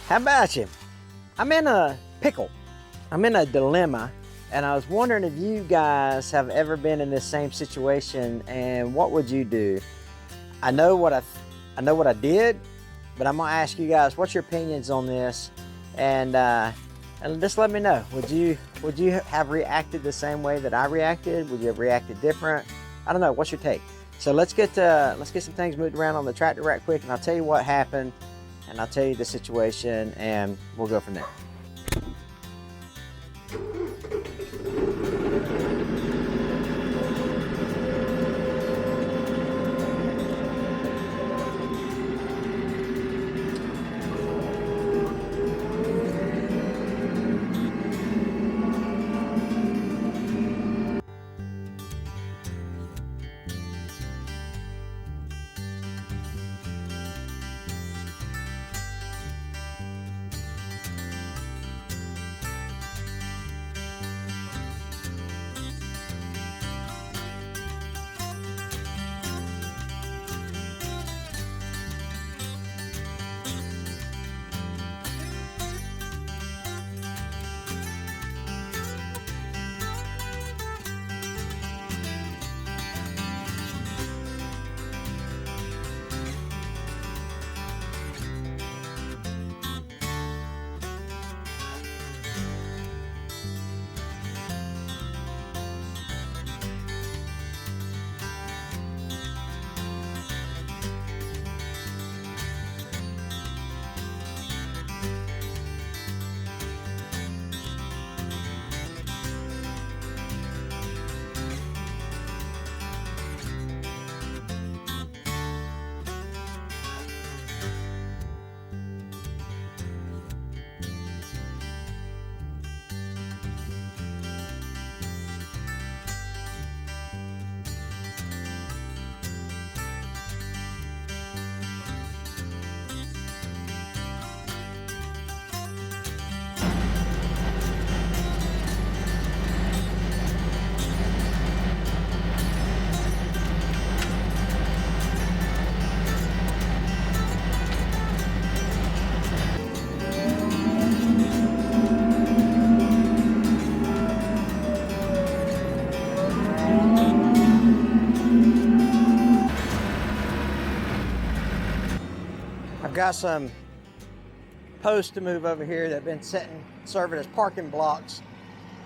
How about you? I'm in a pickle. I'm in a dilemma, and I was wondering if you guys have ever been in this same situation, and what would you do? I know what I did, but I'm gonna ask you guys what's your opinions on this, and just let me know. Would you have reacted the same way that I reacted? Would you have reacted different? I don't know. What's your take? So let's get some things moved around on the tractor right quick, and I'll tell you what happened, and I'll tell you the situation, and we'll go from there. I've got some posts to move over here that have been serving as parking blocks,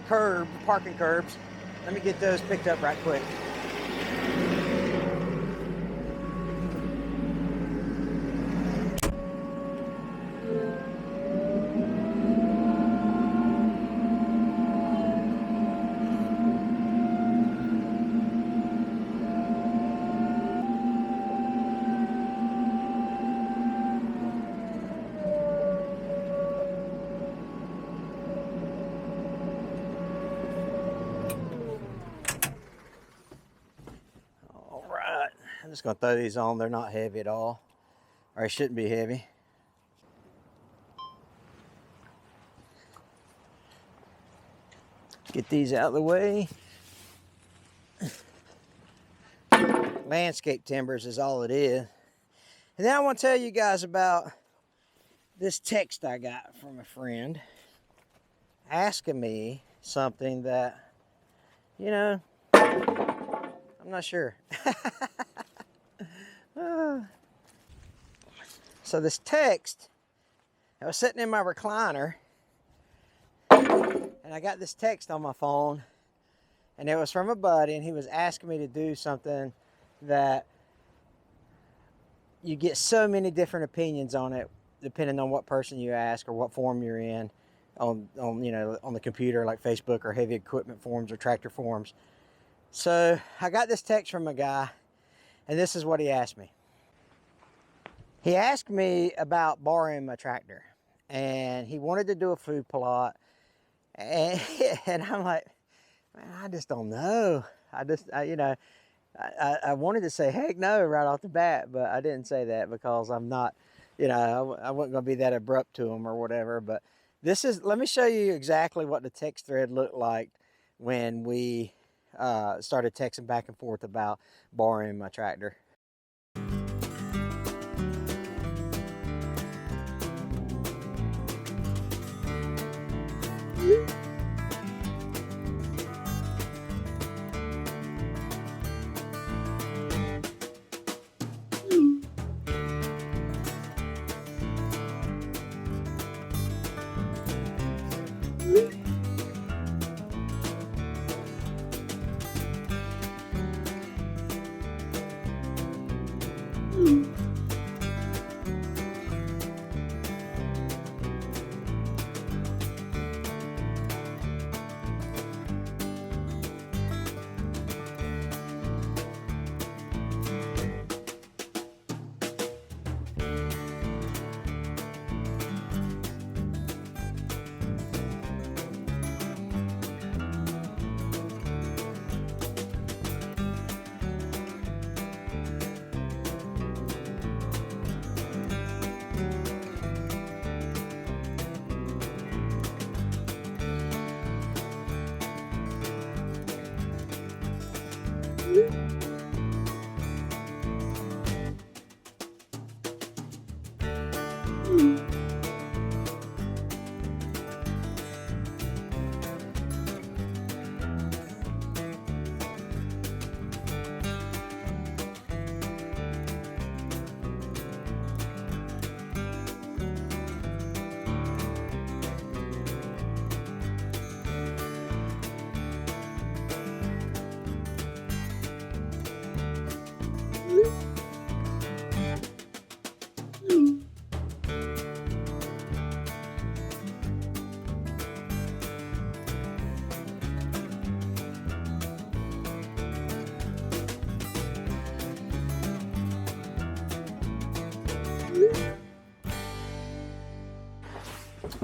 parking curbs. Let me get those picked up right quick. I'm just gonna throw these on. They're not heavy at all, or they shouldn't be heavy. Get these out of the way. Landscape timbers is all it is. And then I want to tell you guys about this text I got from a friend asking me something that, I'm not sure. So this text, I was sitting in my recliner, and I got this text on my phone, and it was from a buddy, and he was asking me to do something that you get so many different opinions on it, depending on what person you ask or what forum you're in on the computer, like Facebook or heavy equipment forums or tractor forums. So I got this text from a guy, and this is what he asked me. He asked me about borrowing my tractor, and he wanted to do a food plot, and I'm like, man, I just don't know. I wanted to say heck no right off the bat, but I didn't say that because I'm not, I wasn't going to be that abrupt to him or whatever. But let me show you exactly what the text thread looked like when we started texting back and forth about borrowing my tractor.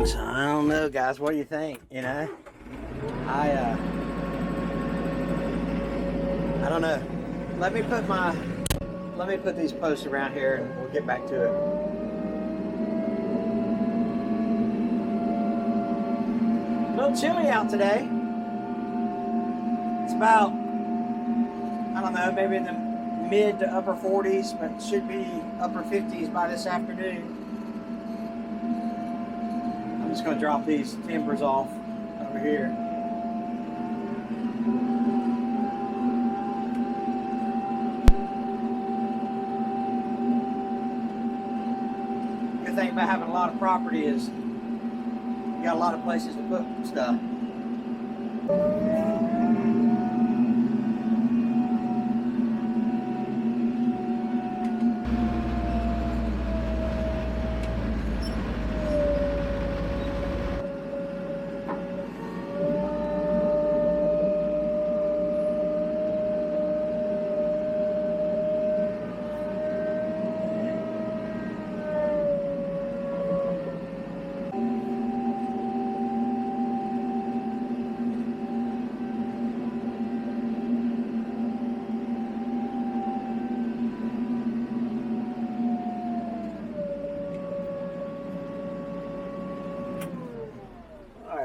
So I don't know, guys. What do you think? You know, I don't know. Let me put these posts around here, and we'll get back to it. A little chilly out today. It's about, I don't know, maybe in the mid to upper 40s, but it should be upper 50s by this afternoon. I'm just going to drop these timbers off over here. Good thing about having a lot of property is you got a lot of places to put stuff.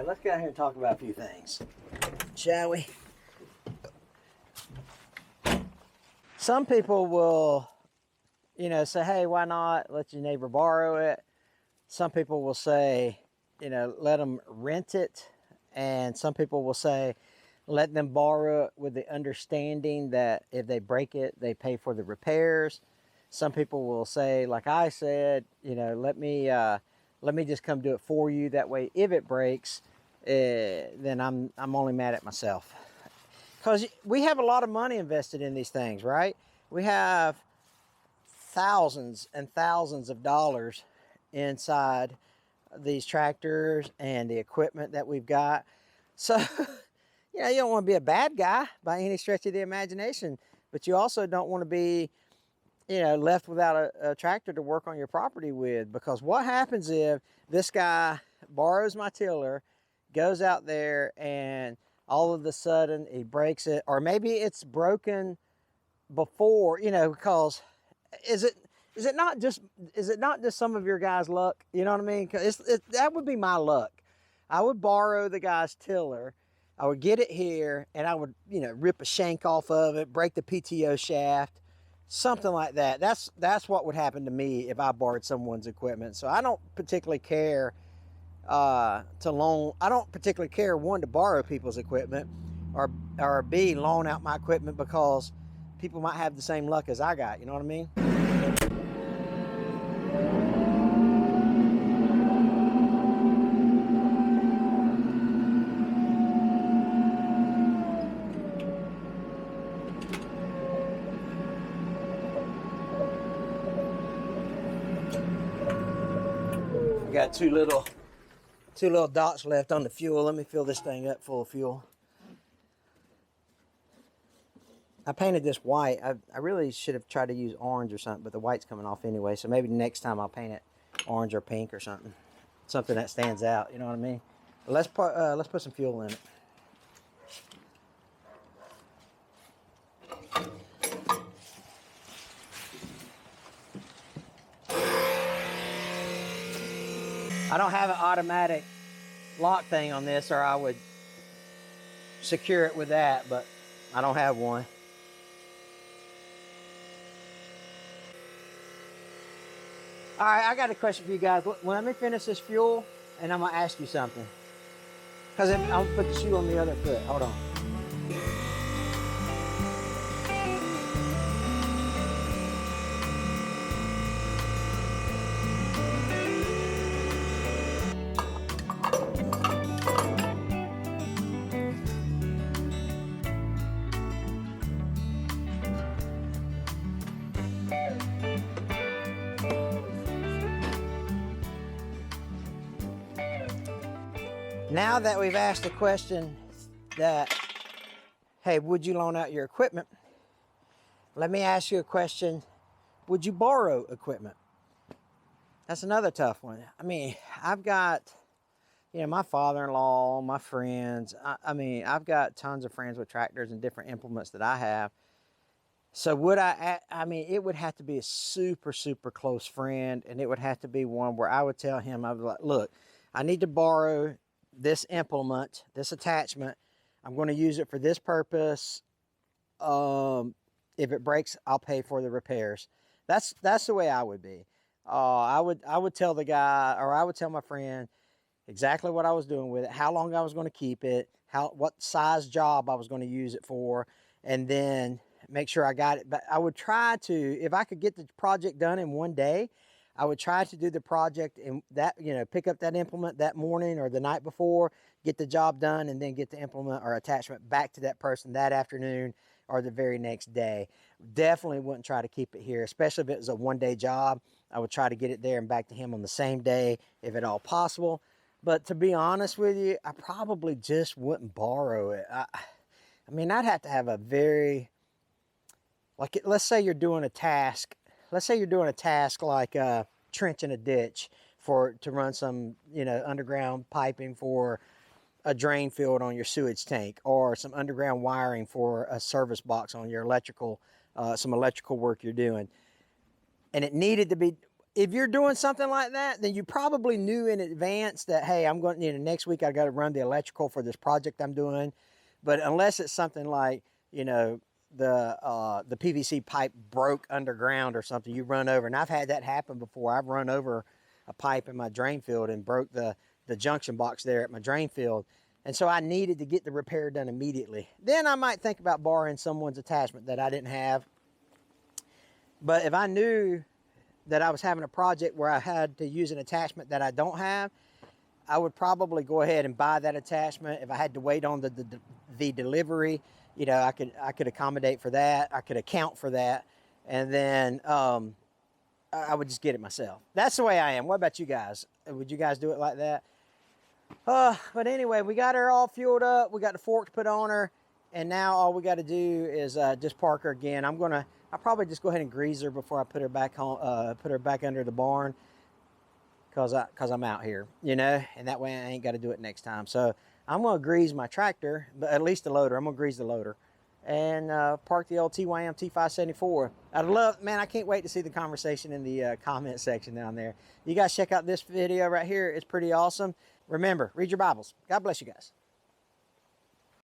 Let's get out here and talk about a few things, shall we? Some people will, you know, say, hey, why not let your neighbor borrow it? Some people will say, you know, let them rent it. And some people will say, let them borrow it with the understanding that if they break it, they pay for the repairs. Some people will say, like I said, you know, let me just come do it for you. That way, if it breaks, then I'm only mad at myself. Because we have a lot of money invested in these things, right? We have thousands and thousands of dollars inside these tractors and the equipment that we've got. So, you know, you don't want to be a bad guy by any stretch of the imagination, but you also don't want to be, you know, left without a tractor to work on your property with. Because what happens if this guy borrows my tiller, goes out there, and all of a sudden he breaks it, or maybe it's broken before, you know, because is it not just some of your guys' luck? You know what I mean? That would be my luck. I would borrow the guy's tiller, I would get it here, and I would, you know, rip a shank off of it, break the PTO shaft, something like that. That's what would happen to me if I borrowed someone's equipment. So I don't particularly care to loan. I don't particularly care, one, to borrow people's equipment, or B, loan out my equipment, because people might have the same luck as I got. You know what I mean? Got two little dots left on the fuel. Let me fill this thing up full of fuel. I painted this white. I really should have tried to use orange or something, but the white's coming off anyway, so maybe next time I'll paint it orange or pink or something that stands out, you know what I mean? But let's put some fuel in it. I don't have an automatic lock thing on this, or I would secure it with that, but I don't have one. All right, I got a question for you guys. Let me finish this fuel, and I'm gonna ask you something. Because I'll put the shoe on the other foot. Hold on. Now that we've asked the question that, hey, would you loan out your equipment? Let me ask you a question. Would you borrow equipment? That's another tough one. I mean, I've got, my father-in-law, my friends. I've got tons of friends with tractors and different implements that I have. So would it would have to be a super, super close friend, and it would have to be one where I would tell him, I'd be like, look, I need to borrow this implement, this attachment. I'm going to use it for this purpose. If it breaks, I'll pay for the repairs. That's the way I would be. I would tell the guy, or I would tell my friend exactly what I was doing with it, how long I was going to keep it, what size job I was going to use it for, and then make sure I got it. But I would try to, if I could get the project done in one day, I would try to do the project and that, pick up that implement that morning or the night before, get the job done, and then get the implement or attachment back to that person that afternoon or the very next day. Definitely wouldn't try to keep it here, especially if it was a one-day job. I would try to get it there and back to him on the same day, if at all possible. But to be honest with you, I probably just wouldn't borrow it. I'd have to have a very, let's say you're doing a task. Let's say you're doing a task like trenching a ditch to run some, underground piping for a drain field on your sewage tank, or some underground wiring for a service box on your electrical, some electrical work you're doing. And it needed to be, if you're doing something like that, then you probably knew in advance that, hey, I'm going, next week I got to run the electrical for this project I'm doing. But unless it's something like, the PVC pipe broke underground or something, you run over, and I've had that happen before. I've run over a pipe in my drain field and broke the junction box there at my drain field, and so I needed to get the repair done immediately. Then I might think about borrowing someone's attachment that I didn't have. But if I knew that I was having a project where I had to use an attachment that I don't have, I would probably go ahead and buy that attachment. If I had to wait on the delivery, I could accommodate for that. I could account for that, and then I would just get it myself. That's the way I am. What about you guys? Would you guys do it like that? But anyway, we got her all fueled up. We got the forks put on her, and now all we got to do is just park her again. I'll probably just go ahead and grease her before I put her back home, put her back under the barn, cause I'm out here, and that way I ain't got to do it next time. So I'm gonna grease my tractor, but at least the loader. I'm gonna grease the loader and park the old TYM T574. I can't wait to see the conversation in the comment section down there. You guys check out this video right here. It's pretty awesome. Remember, read your Bibles. God bless you guys.